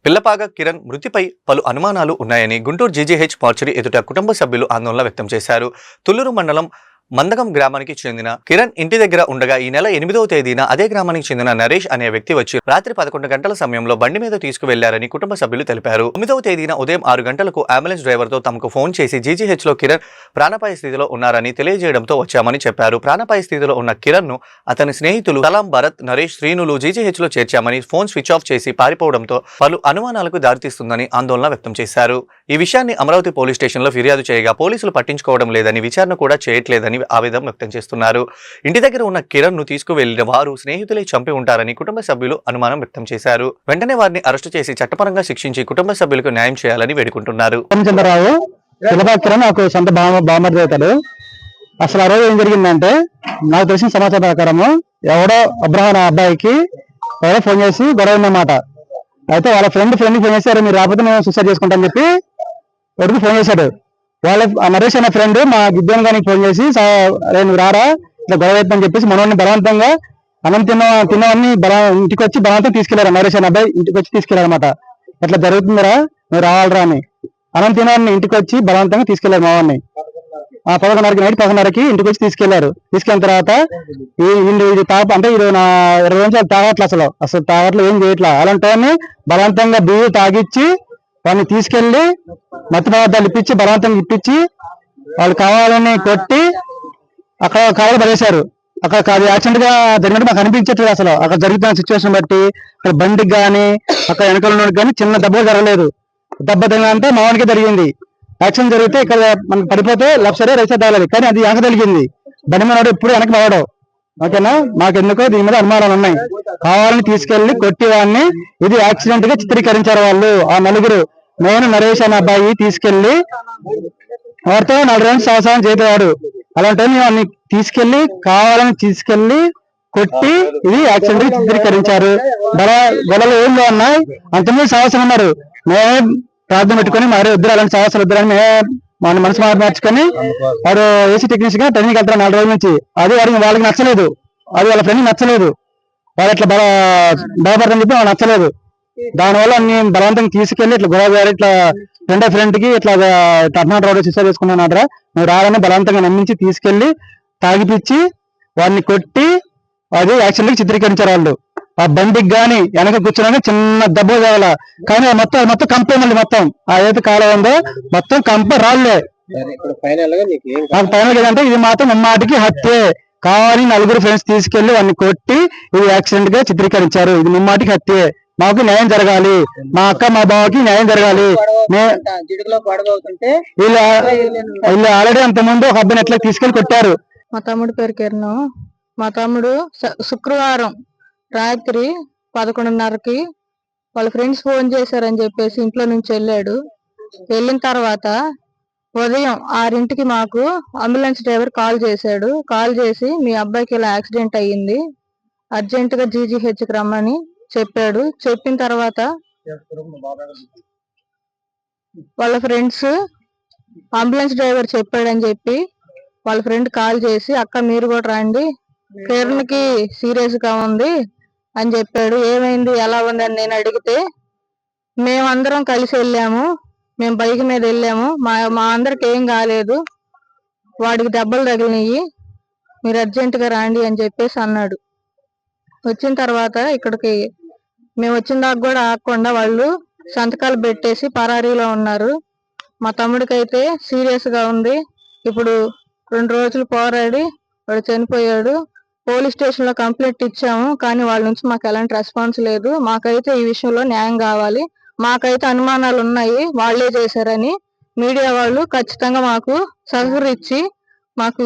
పిల్లపాగ కిరణ్ మృతిపై పలు అనుమానాలు ఉన్నాయని గుంటూరు జీజీహెచ్ మార్చురీ ఎదుట కుటుంబ సభ్యులు ఆందోళన వ్యక్తం చేశారు. తుళ్లూరు మండలం మందగం గ్రామానికి చెందిన కిరణ్ ఇంటి దగ్గర ఉండగా ఈ నెల 8వ తేదీన అదే గ్రామానికి చెందిన నరేష్ అనే వ్యక్తి వచ్చి రాత్రి 11 గంటల సమయంలో బండి మీద తీసుకువెళ్లారని కుటుంబ సభ్యులు తెలిపారు. 9వ తేదీన ఉదయం 6 గంటలకు అంబులెన్స్ డ్రైవర్తో తమకు ఫోన్ చేసి జీజీహెచ్ లో కిరణ్ ప్రాణాపాయ స్థితిలో ఉన్నారని తెలియజేయడంతో వచ్చామని చెప్పారు. ప్రాణాపాయ స్థితిలో ఉన్న కిరణ్ ను అతని స్నేహితులు సలాం, భరత్, నరేష్, శ్రీనులు జీజీహెచ్ లో చేర్చామని ఫోన్ స్విచ్ ఆఫ్ చేసి పారిపోవడంతో పలు అనుమానాలకు దారితీస్తుందని ఆందోళన వ్యక్తం చేశారు. ఈ విషయాన్ని అమరావతి పోలీస్ స్టేషన్ లో ఫిర్యాదు చేయగా పోలీసులు పట్టించుకోవడం లేదని, విచారణ కూడా చేయట్లేదని ఆవేదన వ్యక్తం చేస్తున్నారు. ఇంటి దగ్గర ఉన్న కిరణ్ ను తీసుకువెళ్లిన వారు స్నేహితులే చంపి ఉంటారని కుటుంబ సభ్యులు అనుమానం వ్యక్తం చేశారు. వెంటనే వారిని అరెస్టు చేసి చట్టపరంగా శిక్షించి కుటుంబ సభ్యులకు న్యాయం చేయాలని వేడుకుంటున్నారు. అసలు ఆ రోజు ఏం జరిగిందంటే, నాకు తెలిసిన సమాచారం ప్రకారము ఎవడో అబ్రహాం అబ్బాయికి ఎవరో ఫోన్ చేసి గొడవ ఉందన్నమాట. అయితే వాళ్ళ ఫ్రెండ్ ఫోన్ చేశారు, మీరు రాకపోతే నేను సూసైడ్ చేసుకుంటాను చెప్పి ఎవరికి ఫోన్ చేశాడు. వాళ్ళ నరేష్ అనే ఫ్రెండ్ మా గిద్దెన్ గారికి ఫోన్ చేసి, నువ్వు రారా ఇట్లా గొడవ అవుతుందని చెప్పేసి మనోడిని బలవంతంగా అన్నం తిన్నవన్నీ ఇంటికి వచ్చి బలవంతం తీసుకెళ్లారు. నరేష్ అనే అబ్బాయి ఇంటికి వచ్చి తీసుకెళ్లారనమాట. ఇట్లా జరుగుతుందిరా, నువ్వు రావాలరా అని అన్నం తినవాడిని ఇంటికి వచ్చి బలవంతంగా తీసుకెళ్లారు. మా వాడిని 11:30కి నైట్ 11:30కి ఇంటికి వచ్చి తీసుకెళ్లారు. తీసుకెళ్ళిన తర్వాత ఇది అంటే ఇది నా 20 నిమిషాలు తాగట్లే, అసలు తాగట్లు ఏం చేయట్లా. అలాంటి బలవంతంగా బియ్యం తాగిచ్చి వాడిని తీసుకెళ్లి మత్తు పదార్థాలు ఇప్పించి బలవంతంగా ఇప్పించి వాళ్ళు కావాలని కొట్టి అక్కడ కావాలి పడేశారు. అక్కడ అది యాక్సిడెంట్ గా జరిగినట్టు మాకు అనిపించట్లేదు. అసలు అక్కడ జరుగుతున్న సిచ్యువేషన్ బట్టి అక్కడ బండికి కానీ అక్కడ వెనకాల కానీ చిన్న దెబ్బ జరగలేదు. దెబ్బ అంటే మావానికి జరిగింది. యాక్సిడెంట్ జరిగితే ఇక్కడ మనకు పడిపోతే లెఫ్ట్ సైడ్ రైట్ సైడ్ తగలేదు, కానీ అది వెనక జరిగింది. బండి మనోడు ఎప్పుడు వెనక పడడం. ఓకేనా, మాకు ఎందుకో దీని మీద అనుమానాలు ఉన్నాయి. కావాలని తీసుకెళ్లి కొట్టి వాడిని ఇది యాక్సిడెంట్ గా చిత్రీకరించారు వాళ్ళు. ఆ నలుగురు, నేను నరేష్ అనే అబ్బాయి తీసుకెళ్లి వారితో 4 రోజులు సంవత్సరం చేసేవాడు. అలాంటి వాడిని తీసుకెళ్లి కావాలని తీసుకెళ్లి కొట్టి ఇది యాక్సిడెంట్ గా చిత్రీకరించారు. గొడవలు ఏం ఉన్నాయి, అంతమంది సంవత్సరం ఉన్నారు. మేమే ప్రార్థన పెట్టుకుని మరి వద్దు అలాంటి సంవత్సరాలు వద్దురని మేమే మన మనసు మార్చుకొని వాడు ఏసీ టెక్నీషియన్ గా ట్రైనింగ్ వెళ్తారు 4 రోజుల నుంచి. అది వాళ్ళకి నచ్చలేదు, అది వాళ్ళ ఫ్రెండ్ నచ్చలేదు. వాళ్ళు ఇట్లా భయపడతాని చెప్పి వాళ్ళకి నచ్చలేదు. దానివల్ల నేను బలవంతంగా తీసుకెళ్లి ఇట్లా గొడవ ఇట్లా ఫ్రెండ్ కి ఇట్లా 13 రోడ్డు సూసైడ్ చేసుకున్నానరా, నువ్వు రావాలని బలవంతంగా నమ్మించి తీసుకెళ్లి తాగిపిచ్చి వాడిని కొట్టి అది యాక్సిడెంట్ కి చిత్రీకరించారు వాళ్ళు. ఆ బండికి గాని వెనక కూర్చున్నా చిన్న దెబ్బ తగల, కానీ మొత్తం కంపే మళ్ళీ మొత్తం ఆ ఏదైతే కాలం ఉందో మొత్తం కంప రాళ్లే. ఫైనల్ ఏంటంటే ఇది మాత్రం ముమ్మాటికి హత్యే. కావాలి నలుగురు ఫ్రెండ్స్ తీసుకెళ్లి వాడిని కొట్టి ఇది యాక్సిడెంట్ గా చిత్రీకరించారు. ఇది ముమ్మాటికి హత్యే. మాకు న్యాయం జరగాలి, మా అక్క మా బావకి న్యాయం జరగాలి. వీళ్ళు ఆల్రెడీ అంత ముందు ఒక అబ్బాయిని ఎట్లా తీసుకెళ్లి కొట్టారు. మా తమ్ముడు పేరు కిరణ్. మా తమ్ముడు శుక్రవారం రాత్రి 11:30కి వాళ్ళ ఫ్రెండ్స్ ఫోన్ చేశారని చెప్పేసి ఇంట్లో నుంచి వెళ్ళాడు. వెళ్ళిన తర్వాత ఉదయం 6ంటికి మాకు అంబులెన్స్ డ్రైవర్ కాల్ చేశాడు. కాల్ చేసి మీ అబ్బాయికి ఇలా యాక్సిడెంట్ అయ్యింది, అర్జెంట్ గా జీజీహెచ్కి రమ్మని చెప్పాడు. చెప్పిన తర్వాత వాళ్ళ ఫ్రెండ్స్ అంబులెన్స్ డ్రైవర్ చెప్పాడని చెప్పి వాళ్ళ ఫ్రెండ్ కాల్ చేసి, అక్క మీరు కూడా రండి, కిరణ్ కి సీరియస్ గా ఉంది అని చెప్పాడు. ఏమైంది ఎలా ఉంది అని నేను అడిగితే, మేమందరం కలిసి వెళ్ళాము, మేము బైక్ మీద వెళ్ళాము, మా అందరికి ఏం కాలేదు, వాడికి దెబ్బలు తగిలినాయి, మీరు అర్జెంట్ గా రండి అని చెప్పేసి అన్నాడు. వచ్చిన తర్వాత ఇక్కడికి మేము వచ్చిన దాకా కూడా ఆగకుండా వాళ్ళు సంతకాలు పెట్టేసి పరారీలో ఉన్నారు. మా తమ్ముడికైతే సీరియస్ గా ఉంది. ఇప్పుడు 2 రోజులు పోరాడి వాడు చనిపోయాడు. పోలీస్ స్టేషన్ లో కంప్లైంట్ ఇచ్చాము, కానీ వాళ్ళ నుంచి మాకు ఎలాంటి రెస్పాన్స్ లేదు. మాకైతే ఈ విషయంలో న్యాయం కావాలి. మాకైతే అనుమానాలు ఉన్నాయి వాళ్లే చేశారని. మీడియా వాళ్ళు ఖచ్చితంగా మాకు సహకరించి మాకు